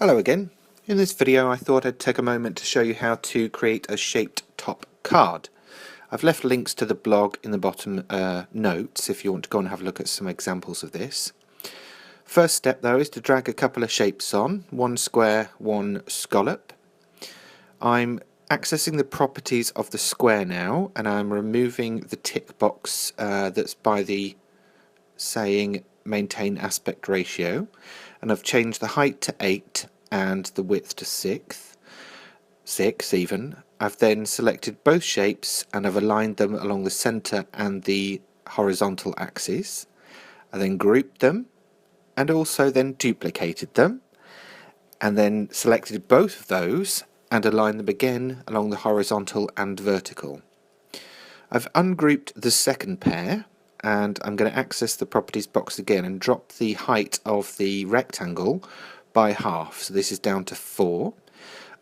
Hello again. In this video I thought I'd take a moment to show you how to create a shaped top card. I've left links to the blog in the bottom notes if you want to go and have a look at some examples of this. First step though is to drag a couple of shapes on, one square, one scallop. I'm accessing the properties of the square now and I'm removing the tick box that's by the saying maintain aspect ratio, and I've changed the height to 8 and the width to 6 even. I've then selected both shapes and I've aligned them along the center and the horizontal axis. I then grouped them and also then duplicated them and then selected both of those and aligned them again along the horizontal and vertical. I've ungrouped the second pair and I'm going to access the properties box again and drop the height of the rectangle by half, so this is down to 4.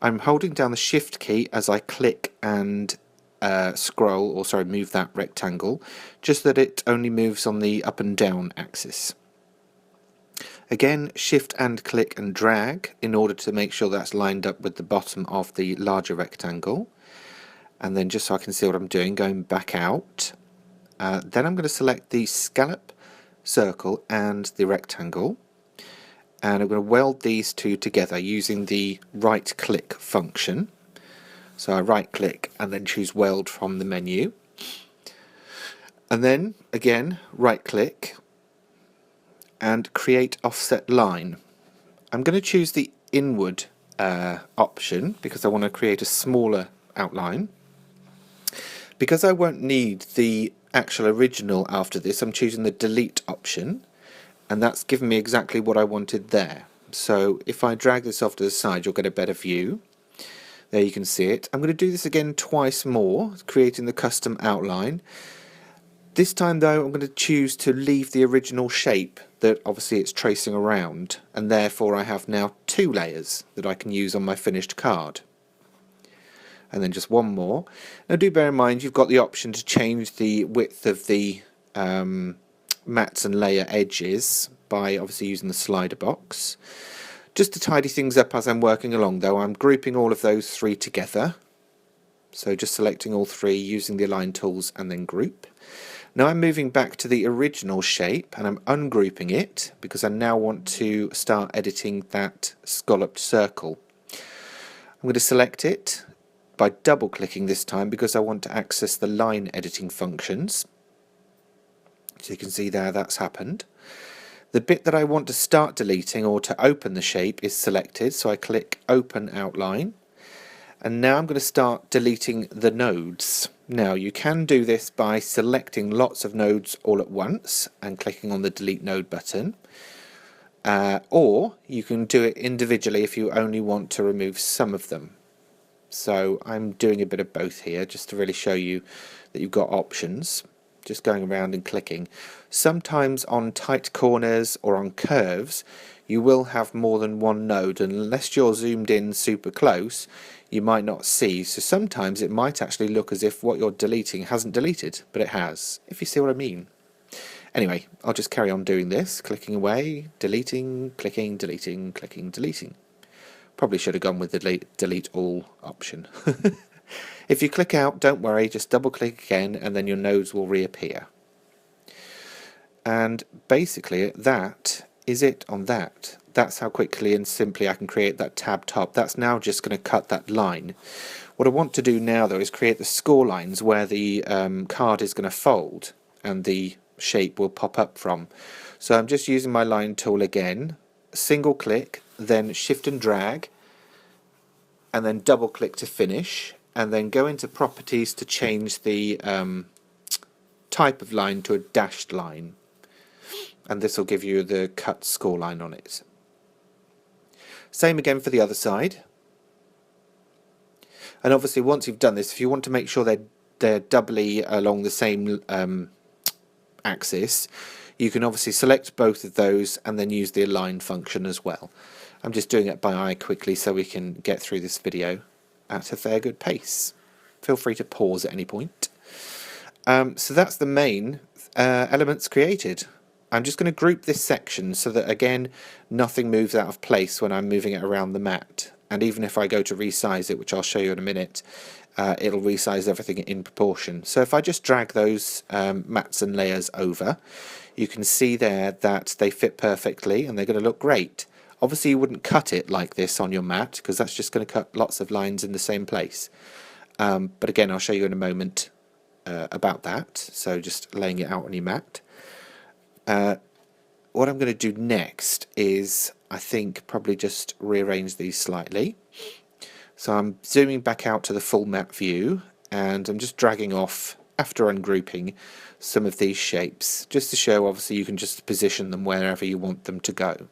I'm holding down the shift key as I click and move that rectangle, just that it only moves on the up and down axis. Again, shift and click and drag in order to make sure that's lined up with the bottom of the larger rectangle. And then just so I can see what I'm doing, going back out. Then I'm going to select the scallop, circle and the rectangle, and I'm going to weld these two together using the right click function. So I right click and then choose weld from the menu, and then again right click and create offset line. I'm going to choose the inward option because I want to create a smaller outline. Because I won't need the actual original after this, I'm choosing the delete option, and that's given me exactly what I wanted there. So if I drag this off to the side, you'll get a better view. There you can see it. I'm going to do this again twice more, creating the custom outline. This time though, I'm going to choose to leave the original shape that obviously it's tracing around, and therefore I have now 2 layers that I can use on my finished card. And then just one more. Now do bear in mind you've got the option to change the width of the mats and layer edges by obviously using the slider box. Just to tidy things up as I'm working along though, I'm grouping all of those 3 together. So just selecting all 3 using the align tools and then group. Now I'm moving back to the original shape and I'm ungrouping it because I now want to start editing that scalloped circle. I'm going to select it by double clicking this time because I want to access the line editing functions. So you can see there that's happened. The bit that I want to start deleting or to open the shape is selected, so I click open outline, and now I'm going to start deleting the nodes. Now you can do this by selecting lots of nodes all at once and clicking on the delete node button, or you can do it individually if you only want to remove some of them. So I'm doing a bit of both here just to really show you that you've got options, just going around and clicking. Sometimes on tight corners or on curves you will have more than one node, and unless you're zoomed in super close you might not see, so sometimes it might actually look as if what you're deleting hasn't deleted, but it has, if you see what I mean. Anyway, I'll just carry on doing this, clicking away, deleting, clicking, deleting, clicking, deleting. Probably should have gone with the delete all option. If you click out, don't worry, just double click again and then your nodes will reappear. And basically that is it on that. That's how quickly and simply I can create that tab top. That's now just going to cut that line. What I want to do now though is create the score lines where the card is going to fold and the shape will pop up from. So I'm just using my line tool again, single click, then shift and drag, and then double click to finish, and then go into properties to change the type of line to a dashed line, and this will give you the cut score line on it. Same again for the other side, and obviously once you've done this, if you want to make sure they're doubly along the same axis, you can obviously select both of those and then use the align function as well. I'm just doing it by eye quickly so we can get through this video at a fair good pace. Feel free to pause at any point. So that's the main elements created. I'm just going to group this section so that, again, nothing moves out of place when I'm moving it around the mat. And even if I go to resize it, which I'll show you in a minute, it'll resize everything in proportion. So if I just drag those mats and layers over, you can see there that they fit perfectly and they're going to look great. Obviously you wouldn't cut it like this on your mat, because that's just going to cut lots of lines in the same place. But again, I'll show you in a moment about that. So just laying it out on your mat. What I'm going to do next is, I think, probably just rearrange these slightly. So I'm zooming back out to the full map view, and I'm just dragging off, after ungrouping, some of these shapes, just to show, obviously, you can just position them wherever you want them to go.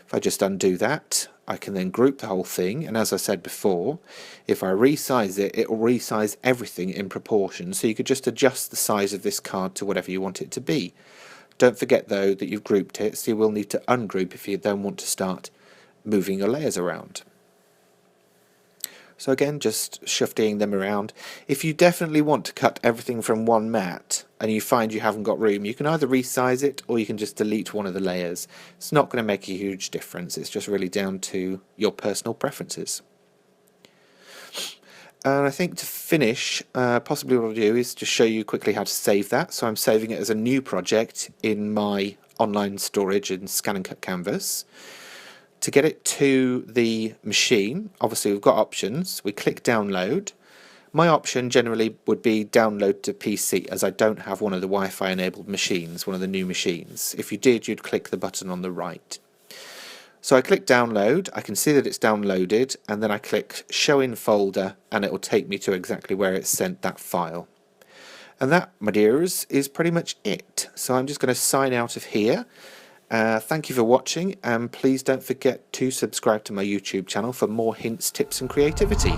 If I just undo that, I can then group the whole thing, and as I said before, if I resize it, it will resize everything in proportion, so you could just adjust the size of this card to whatever you want it to be. Don't forget though that you've grouped it, so you will need to ungroup if you then want to start moving your layers around. So again, just shifting them around. If you definitely want to cut everything from one mat and you find you haven't got room, you can either resize it or you can just delete one of the layers. It's not going to make a huge difference, it's just really down to your personal preferences. And I think to finish, possibly what I'll do is just show you quickly how to save that. So I'm saving it as a new project in my online storage in Scan and Cut Canvas. To get it to the machine, obviously we've got options. We click download. My option generally would be download to PC, as I don't have one of the Wi-Fi enabled machines, one of the new machines. If you did, you'd click the button on the right. So I click download, I can see that it's downloaded, and then I click show in folder, and it will take me to exactly where it sent that file. And that, my dears, is pretty much it. So I'm just going to sign out of here. Thank you for watching, and please don't forget to subscribe to my YouTube channel for more hints, tips and creativity.